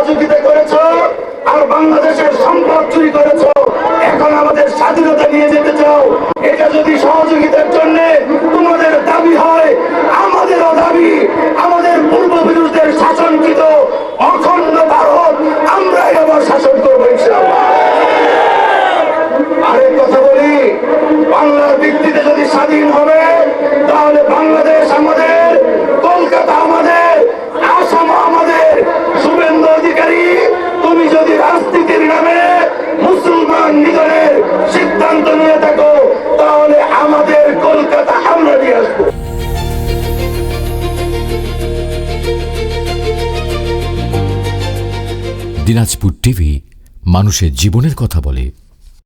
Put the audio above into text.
সহযোগিতা করেছো আর বাংলাদেশের সম্পদ চুরি করেছো, এখন আমাদের স্বাধীনতা নিয়ে যেতে চাও। এটা যদি সহযোগিতার জন্য তোমাদের দাবি হয়, আমাদেরও দাবি, আমাদের পূর্বপুরুষদের শাসনকৃত অখণ্ড ভারত আমরাই আবার শাসন করবো ইনশাআল্লাহ। আরেক কথা বলি, বাংলার ভিত্তিতে যদি স্বাধীন হবে তাহলে বাংলাদেশ আমাদের, কলকাতা আমাদের, আসাম আমাদের। শুভেন্দু অধিকারী, তুমি যদি রাজনীতির নামে মুসলমান নিধনের সিদ্ধান্ত নিয়ে থাকো তাহলে আমাদের কলকাতা আমরা নিয়ে আসবো। দিনাজপুর টিভি মানুষের জীবনের কথা বলে।